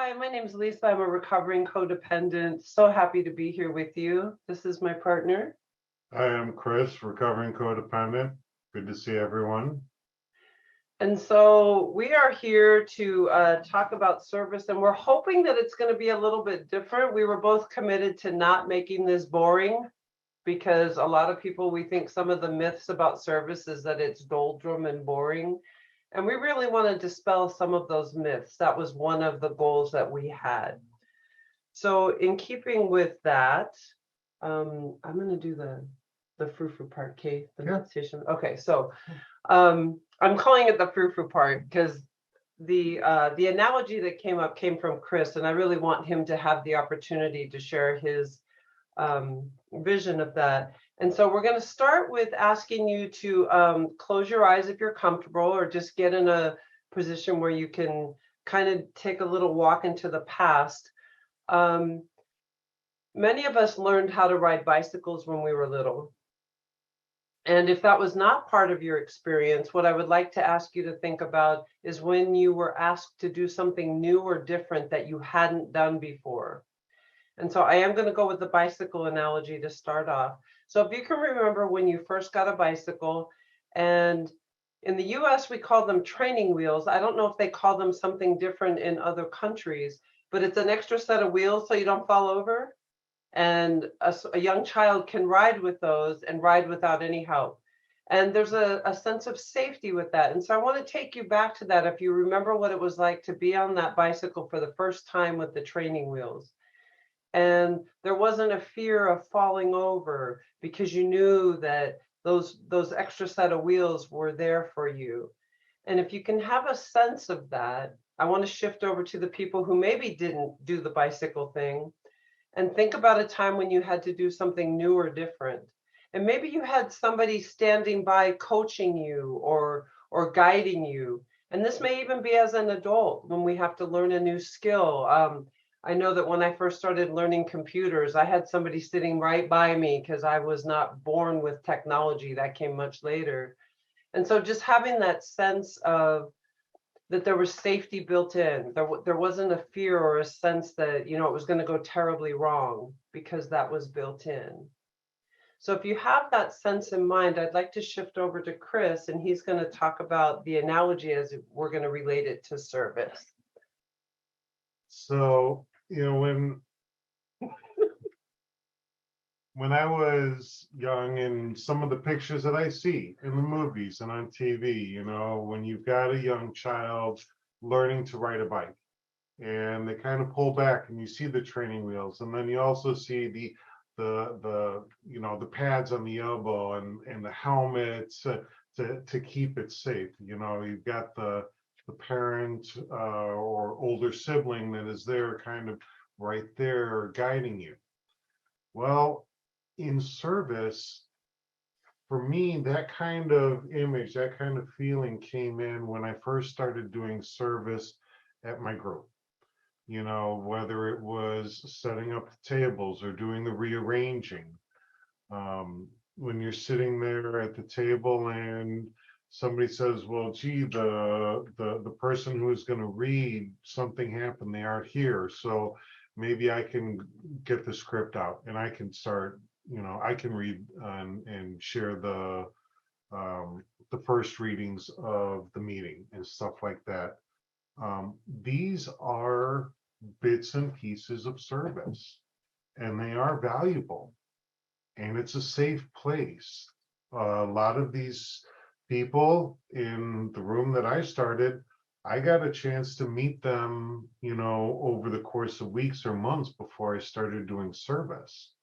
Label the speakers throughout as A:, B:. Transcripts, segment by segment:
A: Hi, my name is Lisa. I'm a recovering codependent. So happy to be here with you. This is my partner.
B: I am Chris, recovering codependent. Good to see everyone.
A: And so we are here to talk about service, and we're hoping that it's going to be a little bit different. We were both committed to not making this boring because a lot of people, we think some of the myths about service is that it's doldrum and boring. And we really want to dispel some of those myths. That was one of the goals that we had. So in keeping with that, I'm going to do the frou-frou part, Kate, the meditation. Okay, so I'm calling it the frou-frou part because the analogy that came up came from Chris, and I really want him to have the opportunity to share his vision of that. And so we're going to start with asking you to close your eyes if you're comfortable, or just get in a position where you can kind of take a little walk into the past. Many of us learned how to ride bicycles when we were little. And if that was not part of your experience, what I would like to ask you to think about is when you were asked to do something new or different that you hadn't done before. And so I am going to go with the bicycle analogy to start off. So if you can remember when you first got a bicycle, and in the US, we call them training wheels. I don't know if they call them something different in other countries, but it's an extra set of wheels so you don't fall over. And a young child can ride with those and ride without any help. And there's a sense of safety with that. And so I want to take you back to that. If you remember what it was like to be on that bicycle for the first time with the training wheels. And there wasn't a fear of falling over because you knew that those extra set of wheels were there for you. And if you can have a sense of that, I want to shift over to the people who maybe didn't do the bicycle thing and think about a time when you had to do something new or different. And maybe you had somebody standing by coaching you or guiding you. And this may even be as an adult when we have to learn a new skill. I know that when I first started learning computers, I had somebody sitting right by me because I was not born with technology. That came much later. And so just having that sense of that there was safety built in. There wasn't a fear or a sense that, it was going to go terribly wrong because that was built in. So if you have that sense in mind, I'd like to shift over to Chris, and he's going to talk about the analogy as we're going to relate it to service.
B: So, when I was young, and some of the pictures that I see in the movies and on TV, when you've got a young child learning to ride a bike, and they kind of pull back and you see the training wheels, and then you also see the pads on the elbow and the helmet to keep it safe. You've got the parent or older sibling that is there kind of right there guiding you. Well, in service, for me, that kind of image, that kind of feeling came in when I first started doing service at my group. Whether it was setting up the tables or doing the rearranging. When you're sitting there at the table and somebody says, well, gee, the person who's going to read, something happened, they aren't here. So maybe I can get the script out and I can start, I can read and share the first readings of the meeting and stuff like that. These are bits and pieces of service, and they are valuable, and it's a safe place. A lot of these people in the room that I started, I got a chance to meet them, over the course of weeks or months before I started doing service.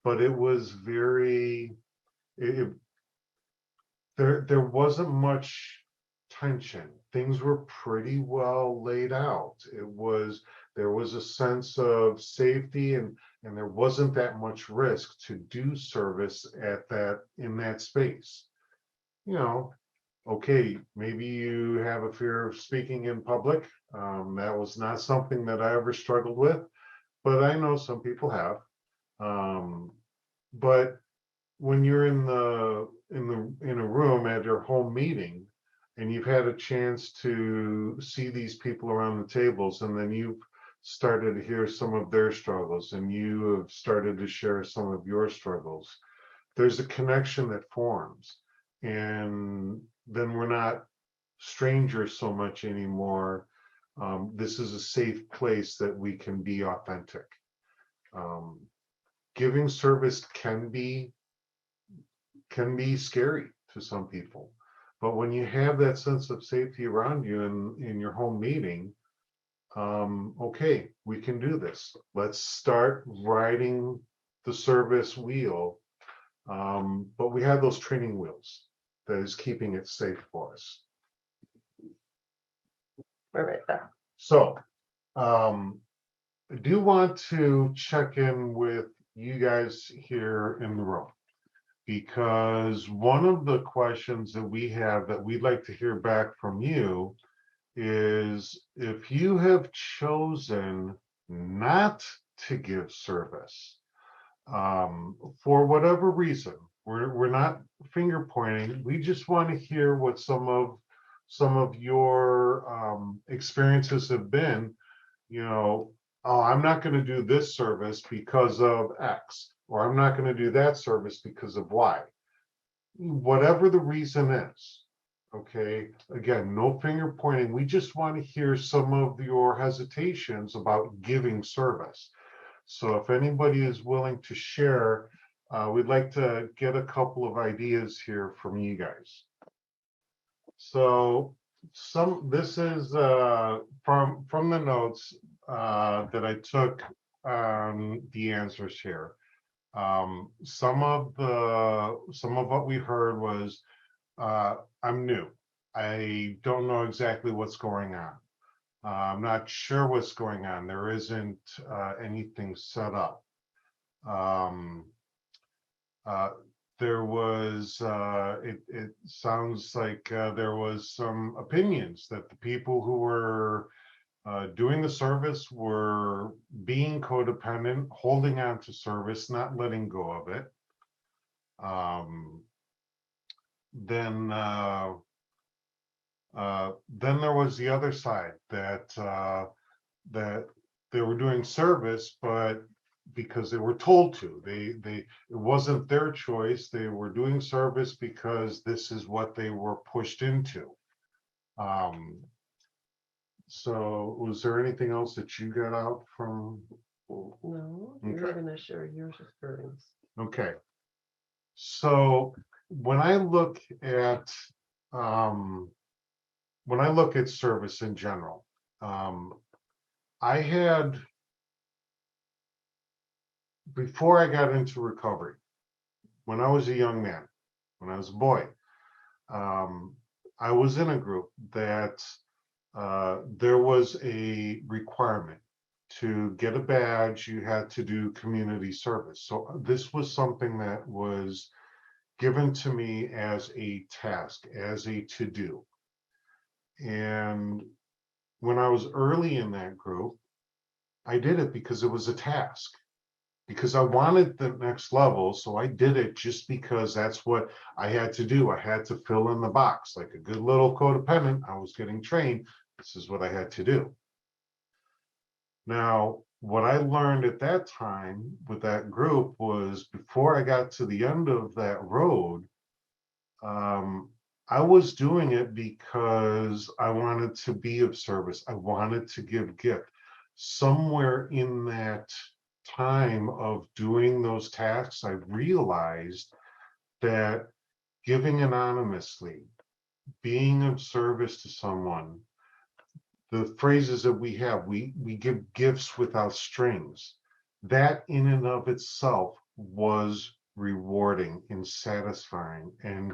B: But it was there wasn't much tension. Things were pretty well laid out. There was a sense of safety, and there wasn't that much risk to do service in that space. Okay, maybe you have a fear of speaking in public. That was not something that I ever struggled with, but I know some people have. But when you're in a room at your home meeting, and you've had a chance to see these people around the tables, and then you've started to hear some of their struggles, and you have started to share some of your struggles. There's a connection that forms, and then we're not strangers so much anymore. This is a safe place that we can be authentic. Um, Giving service can be scary to some people, but when you have that sense of safety around you in your home meeting, okay, we can do this. Let's start riding the service wheel. But we have those training wheels that is keeping it safe for us.
A: We're right there.
B: So, I do want to check in with you guys here in the room, because one of the questions that we have that we'd like to hear back from you is, if you have chosen not to give service, for whatever reason, we're not finger pointing. We just want to hear what some of your experiences have been. You know, oh, I'm not going to do this service because of X, or I'm not going to do that service because of Y. Whatever the reason is, okay, again, no finger pointing. We just want to hear some of your hesitations about giving service. So if anybody is willing to share, we'd like to get a couple of ideas here from you guys. So this is from the notes that I took on the answers here. Some of what we heard was, I'm new. I don't know exactly what's going on. I'm not sure what's going on. There isn't anything set up. There was, it sounds like there was some opinions that the people who were doing the service were being codependent, holding on to service, not letting go of it. Then there was the other side that they were doing service, but because they were told to, it wasn't their choice. They were doing service because this is what they were pushed into. So was there anything else that you got out from?
A: No, you're going to share your experience.
B: Okay. So when I look at service in general, I had, before I got into recovery, when I was a young man, when I was a boy, I was in a group that there was a requirement to get a badge. You had to do community service. So this was something that was given to me as a task, as a to-do. And when I was early in that group, I did it because it was a task, because I wanted the next level. So I did it just because that's what I had to do. I had to fill in the box like a good little codependent. I was getting trained. This is what I had to do. Now, what I learned at that time with that group was, before I got to the end of that road, I was doing it because I wanted to be of service. I wanted to give gift. Somewhere in that time of doing those tasks, I realized that giving anonymously, being of service to someone, the phrases that we have, we give gifts without strings. That in and of itself was rewarding and satisfying, and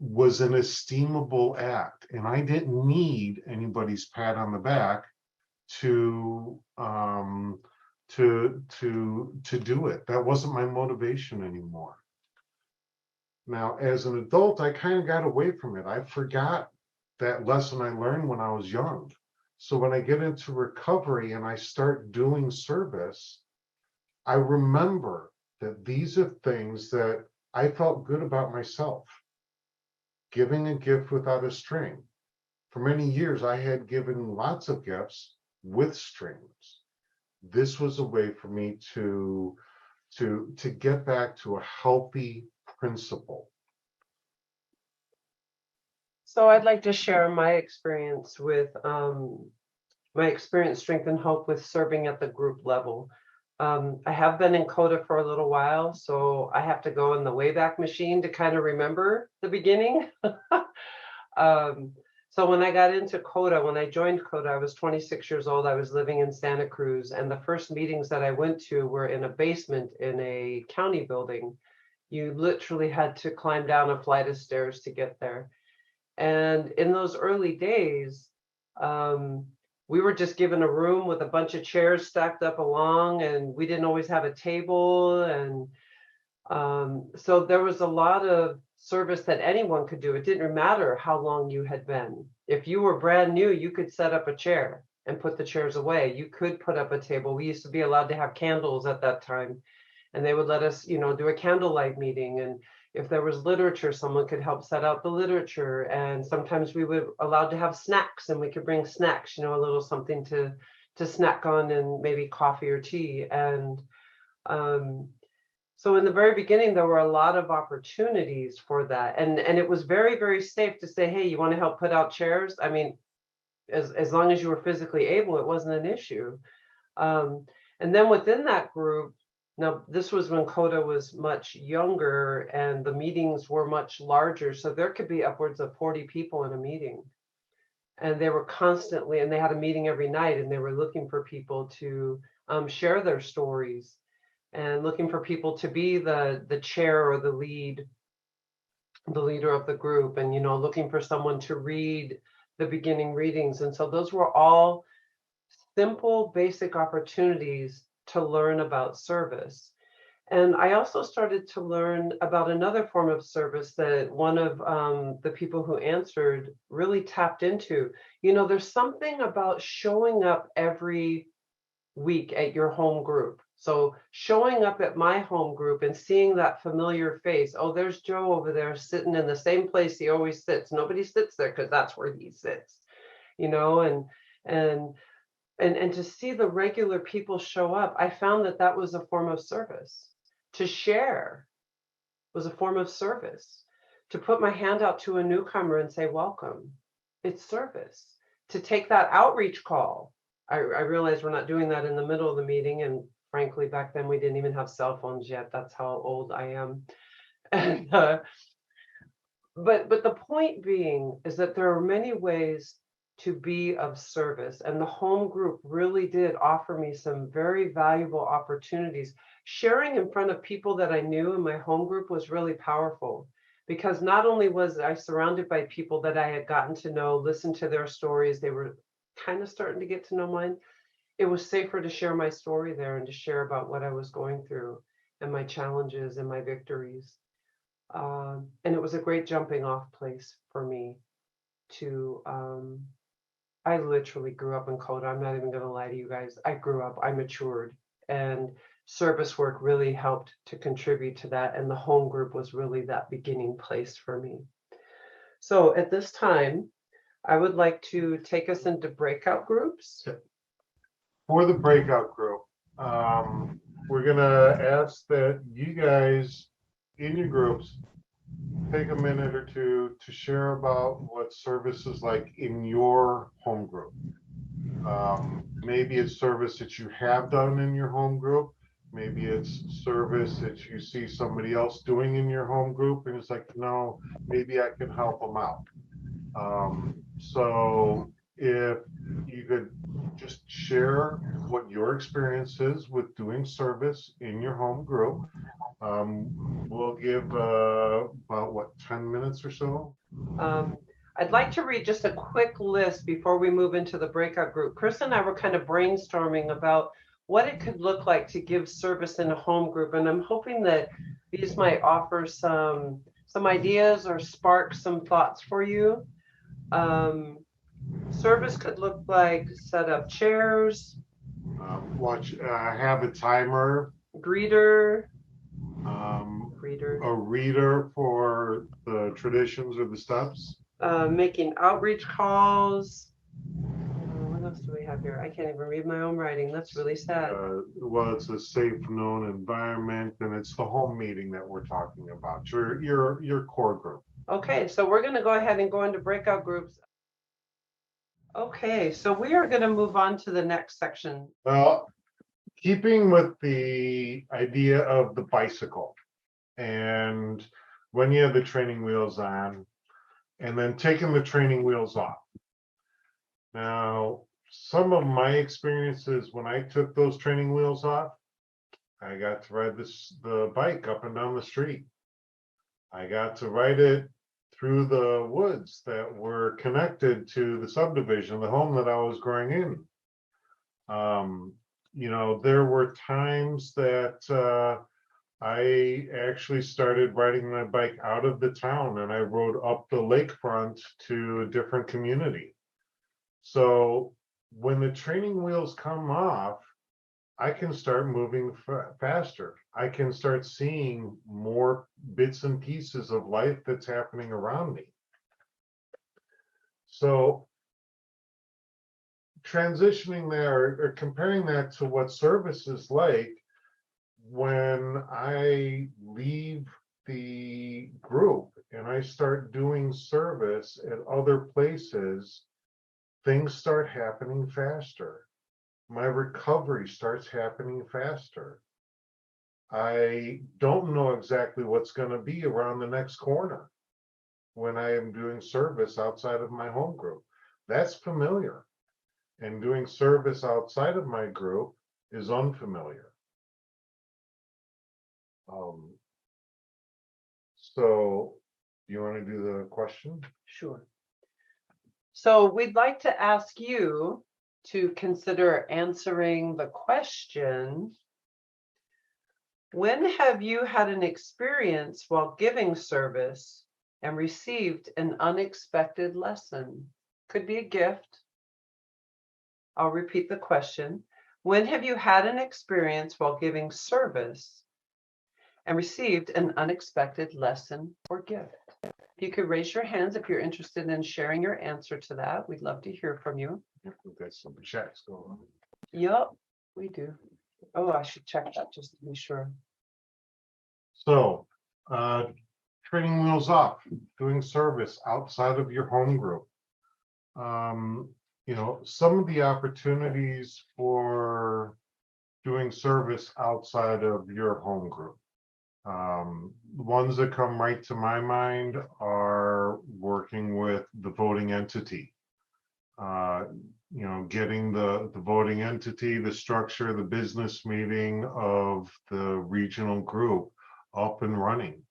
B: was an esteemable act. And I didn't need anybody's pat on the back to do it. That wasn't my motivation anymore. Now, as an adult, I kind of got away from it. I forgot that lesson I learned when I was young. So when I get into recovery and I start doing service, I remember that these are things that I felt good about myself. Giving a gift without a string. For many years, I had given lots of gifts with strings. this was a way for me to get back to a healthy principle.
A: So I'd like to share my experience with strength and hope with serving at the group level. I have been in CODA for a little while, so I have to go in the Wayback Machine to kind of remember the beginning. So when I got into CODA, when I joined CODA, I was 26 years old. I was living in Santa Cruz, and the first meetings that I went to were in a basement in a county building. You literally had to climb down a flight of stairs to get there. And in those early days, we were just given a room with a bunch of chairs stacked up along, and we didn't always have a table. And so there was a lot of service that anyone could do. It didn't matter how long you had been. If you were brand new, you could set up a chair and put the chairs away. You could put up a table. We used to be allowed to have candles at that time, and they would let us, do a candlelight meeting. And if there was literature, someone could help set out the literature. And sometimes we were allowed to have snacks, and we could bring snacks, a little something to snack on, and maybe coffee or tea. And so in the very beginning, there were a lot of opportunities for that. And it was very, very safe to say, hey, you want to help put out chairs? I mean, as long as you were physically able, it wasn't an issue. And then within that group, now this was when CODA was much younger and the meetings were much larger. So there could be upwards of 40 people in a meeting. And they were constantly, and they had a meeting every night, and they were looking for people to share their stories, and looking for people to be the chair or the leader of the group, and looking for someone to read the beginning readings. And so those were all simple, basic opportunities to learn about service. And I also started to learn about another form of service that one of the people who answered really tapped into. There's something about showing up every week at your home group. So showing up at my home group and seeing that familiar face. Oh, there's Joe over there sitting in the same place he always sits. Nobody sits there because that's where he sits, and to see the regular people show up. I found that was a form of service. To share was a form of service. To put my hand out to a newcomer and say, welcome, it's service. To take that outreach call. I realize we're not doing that in the middle of the meeting, and frankly, back then we didn't even have cell phones yet. That's how old I am. And but the point being is that there are many ways to be of service, and the home group really did offer me some very valuable opportunities. Sharing in front of people that I knew in my home group was really powerful, because not only was I surrounded by people that I had gotten to know, listened to their stories, they were kind of starting to get to know mine. It was safer to share my story there and to share about what I was going through and my challenges and my victories. And it was a great jumping off place for me to, I literally grew up in CODA. I'm not even going to lie to you guys. I matured, and service work really helped to contribute to that. And the home group was really that beginning place for me. So at this time, I would like to take us into breakout groups.
B: For the breakout group, we're gonna ask that you guys in your groups take a minute or two to share about what service is like in your home group. Maybe it's service that you have done in your home group. Maybe it's service that you see somebody else doing in your home group, and it's like, no, maybe I can help them out. So if you could just share what your experience is with doing service in your home group. We'll give about 10 minutes or so.
A: I'd like to read just a quick list before we move into the breakout group. Chris and I were kind of brainstorming about what it could look like to give service in a home group, and I'm hoping that these might offer some ideas or spark some thoughts for you. Service could look like set up chairs,
B: have a timer,
A: greeter,
B: a reader for the traditions or the steps,
A: making outreach calls. What else do we have here? I can't even read my own writing. That's really sad.
B: Well, it's a safe, known environment, and it's the home meeting that we're talking about, your core group.
A: Okay, so we're going to go ahead and go into breakout groups. Okay, so we are going to move on to the next section.
B: Well, keeping with the idea of the bicycle, and when you have the training wheels on, and then taking the training wheels off. Now, some of my experiences when I took those training wheels off, I got to ride the bike up and down the street. I got to ride it through the woods that were connected to the subdivision, the home that I was growing in. There were times that I actually started riding my bike out of the town, and I rode up the lakefront to a different community. So when the training wheels come off, I can start moving faster. I can start seeing more bits and pieces of life that's happening around me. So transitioning there or comparing that to what service is like, when I leave the group and I start doing service at other places, things start happening faster. My recovery starts happening faster. I don't know exactly what's going to be around the next corner when I am doing service outside of my home group. That's familiar. And doing service outside of my group is unfamiliar. So you want to do the question?
A: Sure. So we'd like to ask you to consider answering the question, when have you had an experience while giving service and received an unexpected lesson? Could be a gift. I'll repeat the question. When have you had an experience while giving service and received an unexpected lesson or gift? If you could raise your hands if you're interested in sharing your answer to that, we'd love to hear from you.
B: We've got some checks going on.
A: Yep, we do. Oh, I should check that just to be sure.
B: So, training wheels off, doing service outside of your home group. Some of the opportunities for doing service outside of your home group. Ones that come right to my mind are working with the voting entity. Getting the voting entity, the structure, the business meeting of the regional group up and running.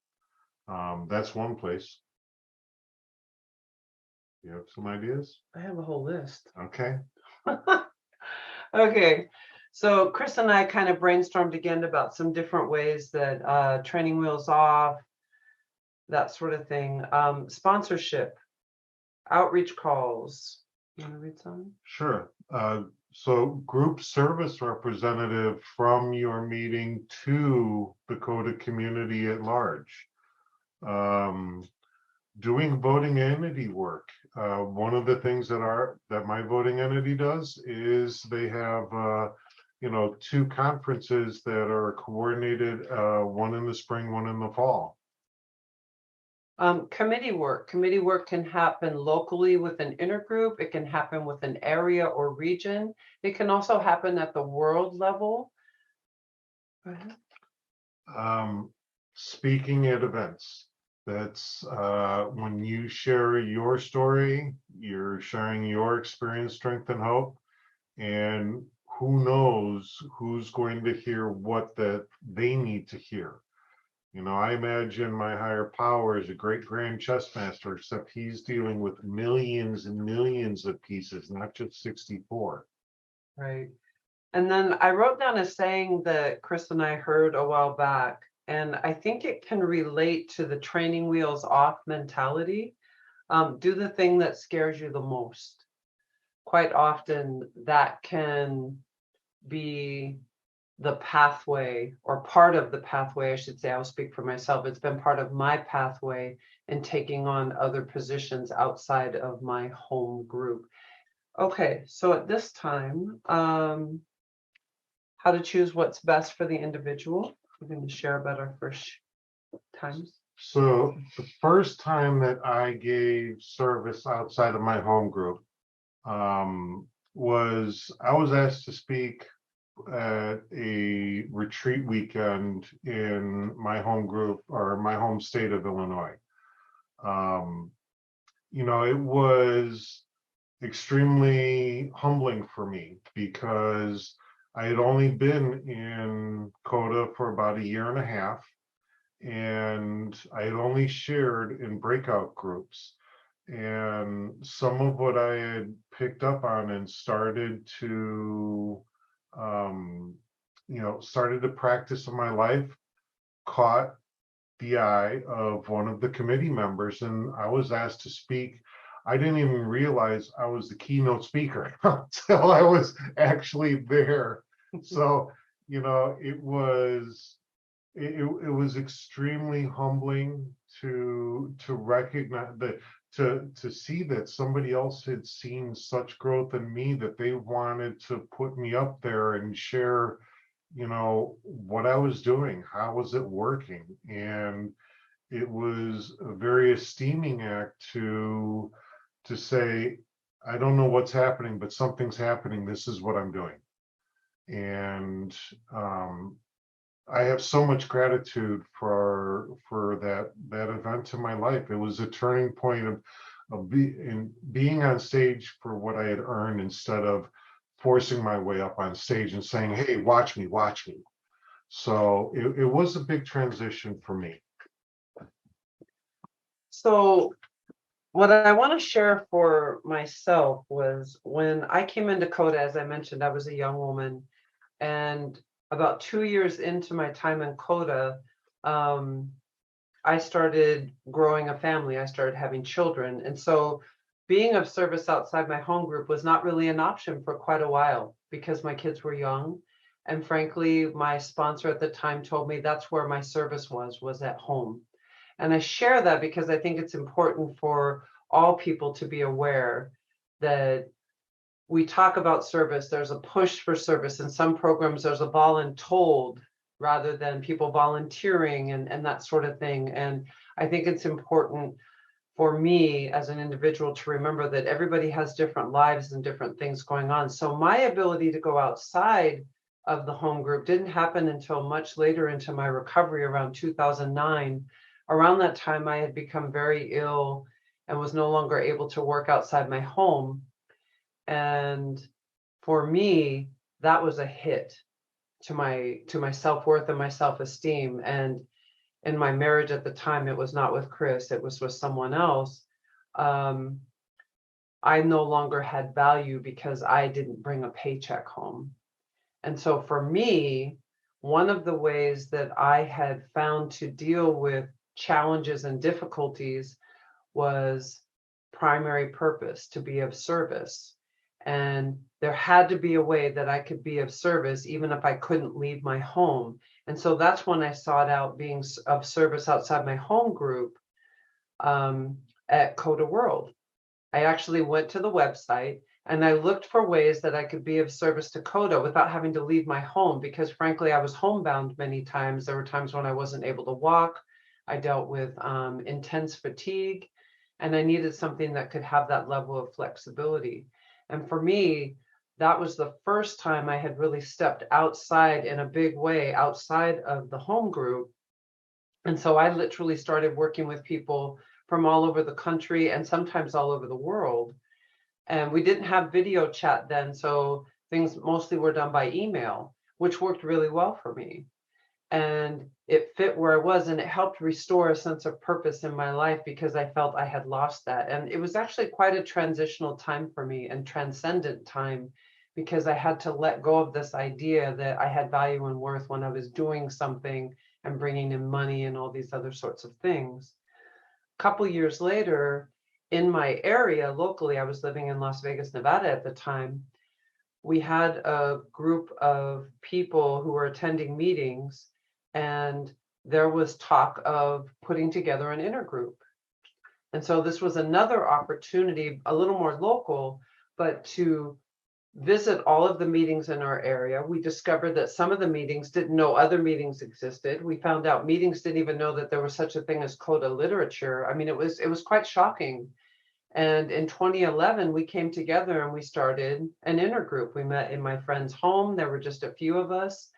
B: That's one place. You have some ideas?
A: I have a whole list.
B: Okay.
A: Okay. So Chris and I kind of brainstormed again about some different ways that training wheels off, that sort of thing. Sponsorship, outreach calls. You want to read some?
B: Sure. So group service representative from your meeting to the CODA community at large. Doing voting entity work. One of the things that my voting entity does is they have 2 conferences that are coordinated, one in the spring, one in the fall.
A: Committee work. Committee work can happen locally with an intergroup. It can happen with an area or region. It can also happen at the world level. Go ahead.
B: Speaking at events. That's when you share your story, you're sharing your experience, strength, and hope. And who knows who's going to hear what that they need to hear. I imagine my higher power is a great grand chess master, except he's dealing with millions and millions of pieces, not just 64.
A: Right. And then I wrote down a saying that Chris and I heard a while back, and I think it can relate to the training wheels off mentality. Do the thing that scares you the most. Quite often that can be the pathway, or part of the pathway, I should say. I'll speak for myself. It's been part of my pathway in taking on other positions outside of my home group. Okay, so at this time, how to choose what's best for the individual. We're going to share about our first times.
B: So the first time that I gave service outside of my home group was I was asked to speak at a retreat weekend in my home group or my home state of Illinois. Um, it was extremely humbling for me because I had only been in CODA for about a year and a half, and I had only shared in breakout groups. And some of what I had picked up on and um, started to practice in my life caught the eye of one of the committee members, and I was asked to speak. I didn't even realize I was the keynote speaker until I was actually there. So, it was extremely humbling to recognize that, to see that somebody else had seen such growth in me that they wanted to put me up there and share what I was doing, how was it working. And it was a very esteeming act to say, I don't know what's happening, but something's happening, this is what I'm doing. And I have so much gratitude for that event in my life. It was a turning point of being on stage for what I had earned, instead of forcing my way up on stage and saying, hey, watch me, watch me. So it was a big transition for me.
A: So what I want to share for myself was when I came into CODA, as I mentioned, I was a young woman, and about 2 years into my time in CODA, I started growing a family. I started having children. And so being of service outside my home group was not really an option for quite a while because my kids were young. And frankly, my sponsor at the time told me that's where my service was at home. And I share that because I think it's important for all people to be aware that we talk about service. There's a push for service. In some programs, there's a voluntold rather than people volunteering and that sort of thing. And I think it's important for me as an individual to remember that everybody has different lives and different things going on. So my ability to go outside of the home group didn't happen until much later into my recovery, around 2009. Around that time, I had become very ill and was no longer able to work outside my home. And for me, that was a hit to my self-worth and my self-esteem. And in my marriage at the time, it was not with Chris, it was with someone else. I no longer had value because I didn't bring a paycheck home. And so for me, one of the ways that I had found to deal with challenges and difficulties was primary purpose, to be of service. And there had to be a way that I could be of service, even if I couldn't leave my home. And so that's when I sought out being of service outside my home group at CODA World. I actually went to the website and I looked for ways that I could be of service to CODA without having to leave my home, because frankly, I was homebound many times. There were times when I wasn't able to walk. I dealt with intense fatigue, and I needed something that could have that level of flexibility. And for me, that was the first time I had really stepped outside in a big way, outside of the home group. And so I literally started working with people from all over the country and sometimes all over the world. And we didn't have video chat then, so things mostly were done by email, which worked really well for me. And it fit where I was, and it helped restore a sense of purpose in my life because I felt I had lost that. And it was actually quite a transitional time for me, and transcendent time, because I had to let go of this idea that I had value and worth when I was doing something and bringing in money and all these other sorts of things. A couple years later, in my area locally, I was living in Las Vegas, Nevada at the time, we had a group of people who were attending meetings, and there was talk of putting together an intergroup. And so this was another opportunity, a little more local, but to visit all of the meetings in our area. We discovered that some of the meetings didn't know other meetings existed. We found out meetings didn't even know that there was such a thing as coda literature. I mean, it was quite shocking. And in 2011, we came together and we started an intergroup. We met in my friend's home. There were just a few of us.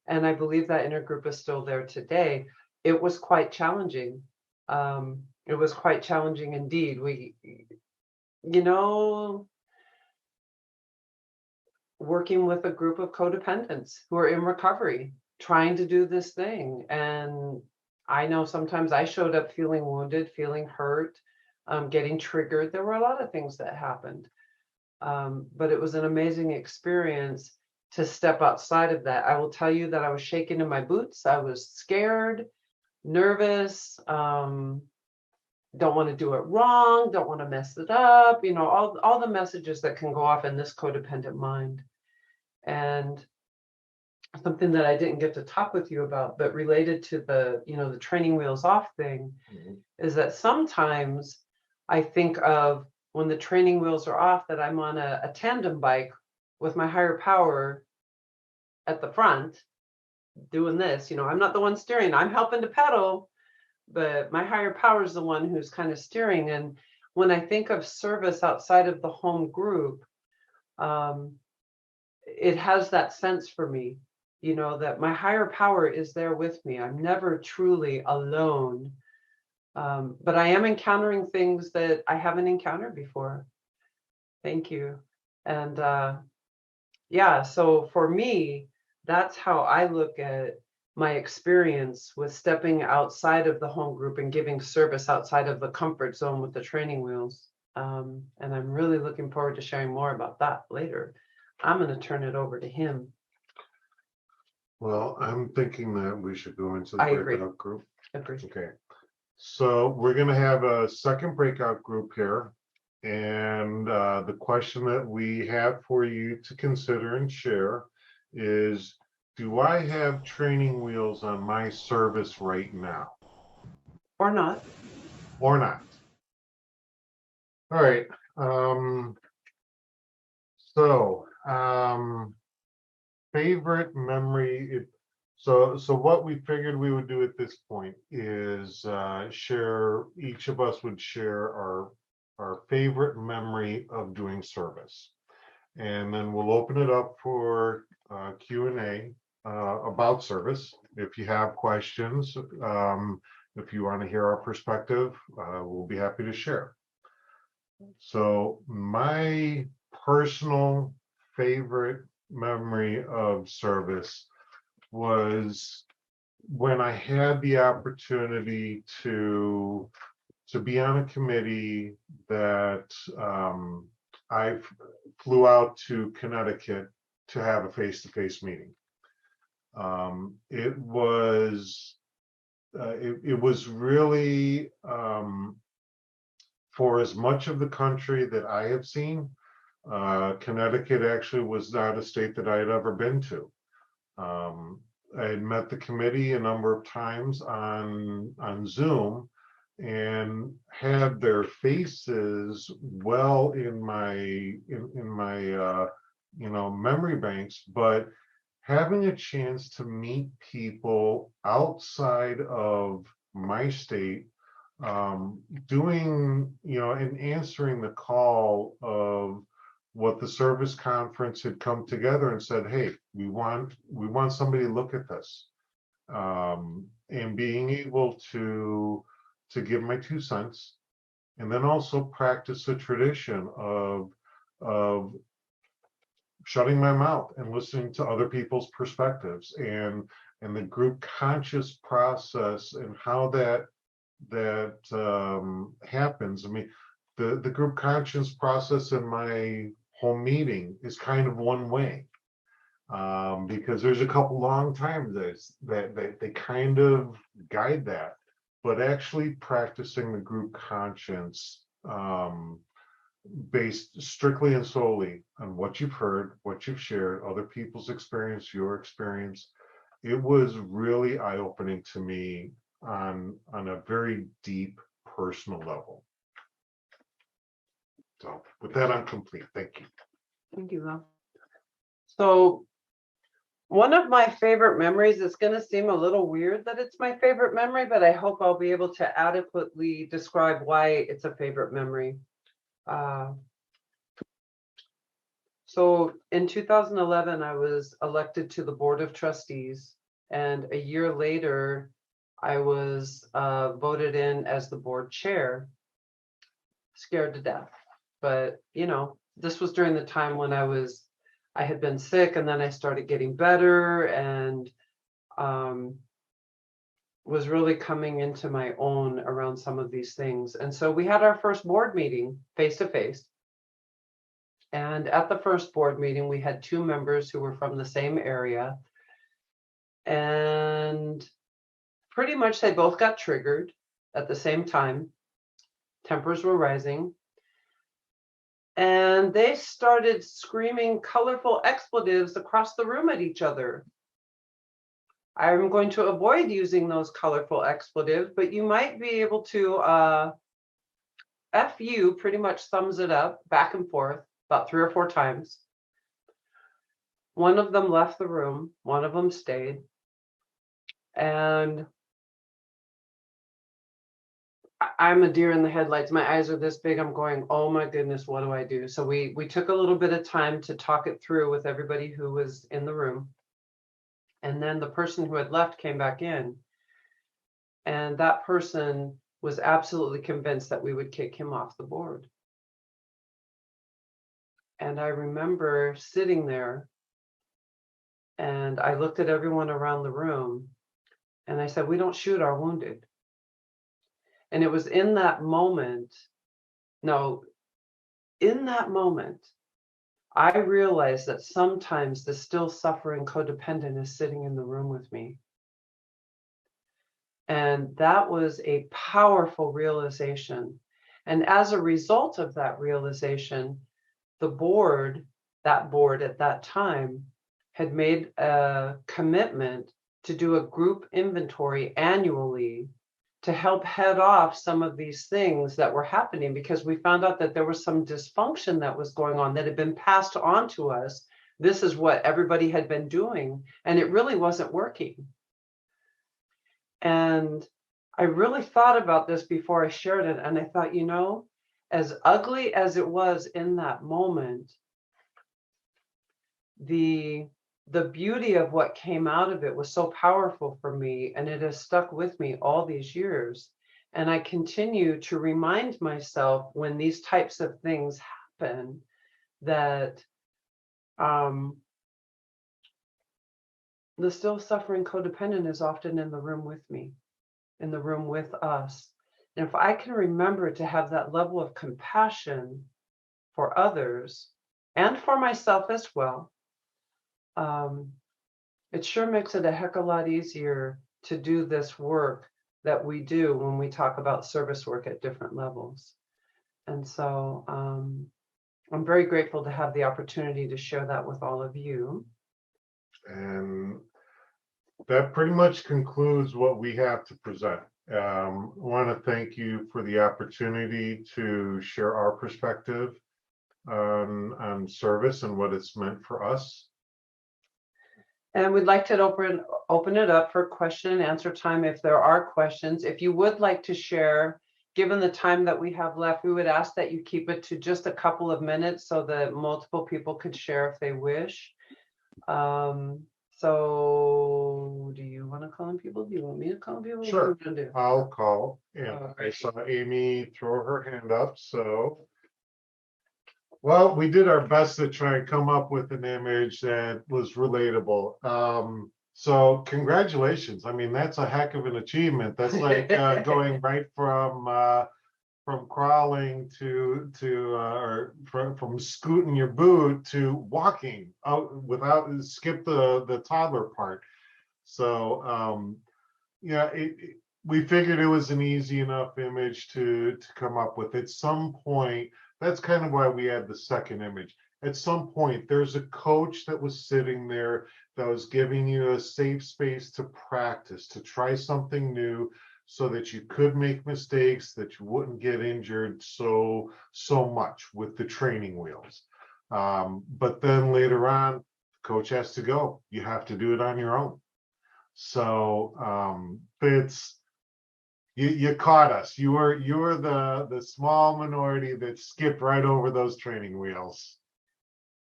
A: And I believe that intergroup is still there today. It was quite challenging. It was quite challenging indeed. You know, working with a group of codependents who are in recovery, trying to do this thing. And I know sometimes I showed up feeling wounded, feeling hurt, getting triggered. There were a lot of things that happened. But it was an amazing experience to step outside of that. I will tell you that I was shaking in my boots. I was scared, nervous, don't want to do it wrong, don't want to mess it up, you know, all the messages that can go off in this codependent mind. And something that I didn't get to talk with you about, but related to the, you know, the training wheels off thing, is that sometimes I think of when the training wheels are off that I'm on a tandem bike with my higher power at the front doing this. You know, I'm not the one steering, I'm helping to pedal, but my higher power is the one who's kind of steering. And when I think of service outside of the home group, it has that sense for me, you know, that my higher power is there with me. I'm never truly alone. But I am encountering things that I haven't encountered before. Thank you. And yeah, so for me, that's how I look at my experience with stepping outside of the home group and giving service outside of the comfort zone with the training wheels. And I'm really looking forward to sharing more about that later. I'm going to turn it over to him.
B: Well, I'm thinking that we should go into
A: I
B: the
A: agree.
B: breakout group.
A: Agree.
B: Okay. So we're going to have a second breakout group here. And the question that we have for you to consider and share is, do I have training wheels on my service right now?
A: Or not.
B: Or not? All right. Favorite memory. So what we figured we would do at this point is share, each of us would share our favorite memory of doing service. And then we'll open it up for Q&A about service. If you have questions, if you want to hear our perspective, we'll be happy to share. So my personal favorite memory of service was when I had the opportunity to be on a committee that I flew out to Connecticut to have a face-to-face meeting. It was really, for as much of the country that I have seen, Connecticut actually was not a state that I had ever been to. I had met the committee a number of times on Zoom and had their faces well in my memory banks, but having a chance to meet people outside of my state, doing, and answering the call of what the service conference had come together and said, hey, we want somebody to look at this, and being able to give my 2 cents, and then also practice the tradition of shutting my mouth and listening to other people's perspectives, and the group conscious process and how that happens. I mean, the group conscious process in my home meeting is kind of one way, because there's a couple long times that they kind of guide that, but actually practicing the group conscience, based strictly and solely on what you've heard, what you've shared, other people's experience, your experience, it was really eye-opening to me on a very deep personal level. So with that, I'm complete. Thank you.
A: Thank you, Will. So one of my favorite memories, it's going to seem a little weird that it's my favorite memory, but I hope I'll be able to adequately describe why it's a favorite memory. So in 2011, I was elected to the Board of Trustees, and a year later, I was voted in as the board chair. Scared to death. But, you know, this was during the time when I had been sick, and then I started getting better and was really coming into my own around some of these things. And so we had our first board meeting face to face. And at the first board meeting, we had 2 members who were from the same area. And pretty much they both got triggered at the same time. Tempers were rising. And they started screaming colorful expletives across the room at each other. I'm going to avoid using those colorful expletives, but you might be able to F you pretty much sums it up back and forth about 3 or 4 times. One of them left the room, one of them stayed. And I'm a deer in the headlights. My eyes are this big. I'm going, oh my goodness, what do I do? So we took a little bit of time to talk it through with everybody who was in the room. And then the person who had left came back in. And that person was absolutely convinced that we would kick him off the board. And I remember sitting there and I looked at everyone around the room and I said, we don't shoot our wounded. And it was in that moment, I realized that sometimes the still suffering codependent is sitting in the room with me. And that was a powerful realization. And as a result of that realization, that board at that time had made a commitment to do a group inventory annually to help head off some of these things that were happening, because we found out that there was some dysfunction that was going on that had been passed on to us. This is what everybody had been doing, and it really wasn't working. And I really thought about this before I shared it, and I thought, you know, as ugly as it was in that moment, the beauty of what came out of it was so powerful for me, and it has stuck with me all these years. And I continue to remind myself when these types of things happen that the still suffering codependent is often in the room with me, in the room with us. And if I can remember to have that level of compassion for others and for myself as well, it sure makes it a heck of a lot easier to do this work that we do when we talk about service work at different levels. And so I'm very grateful to have the opportunity to share that with all of you.
B: And that pretty much concludes what we have to present. I want to thank you for the opportunity to share our perspective on service and what it's meant for us.
A: And we'd like to open it up for question and answer time if there are questions. If you would like to share, given the time that we have left, we would ask that you keep it to just a couple of minutes so that multiple people could share if they wish. So do you want to call on people? Do you want me to call on people?
B: Sure,
A: What are we gonna do?
B: I'll call. And
A: Okay.
B: I saw Amy throw her hand up, so. Well, we did our best to try and come up with an image that was relatable. So congratulations. I mean, that's a heck of an achievement. That's like going right from crawling or from scooting your boot to walking out without skip the toddler part. So yeah, we figured it was an easy enough image to come up with. At some point, that's kind of why we had the second image. At some point, there's a coach that was sitting there that was giving you a safe space to practice, to try something new, so that you could make mistakes, that you wouldn't get injured so much with the training wheels. But then later on, the coach has to go. You have to do it on your own. So it's you caught us. You were the small minority that skipped right over those training wheels.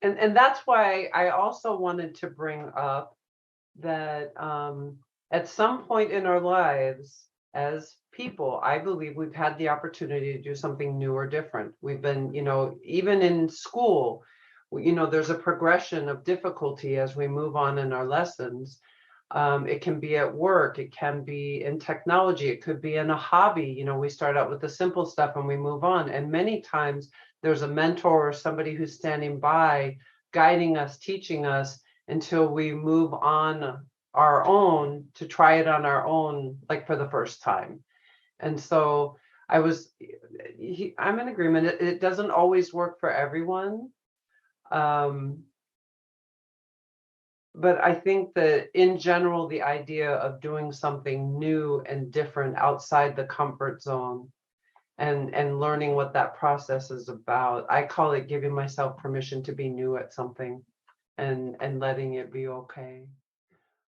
A: And that's why I also wanted to bring up that at some point in our lives as people, I believe we've had the opportunity to do something new or different. We've been, even in school, there's a progression of difficulty as we move on in our lessons. It can be at work, it can be in technology, it could be in a hobby. We start out with the simple stuff and we move on. And many times there's a mentor or somebody who's standing by, guiding us, teaching us until we move on our own to try it on our own, like for the first time. And so I'm in agreement. It doesn't always work for everyone. But I think that in general, the idea of doing something new and different outside the comfort zone and learning what that process is about, I call it giving myself permission to be new at something and letting it be okay.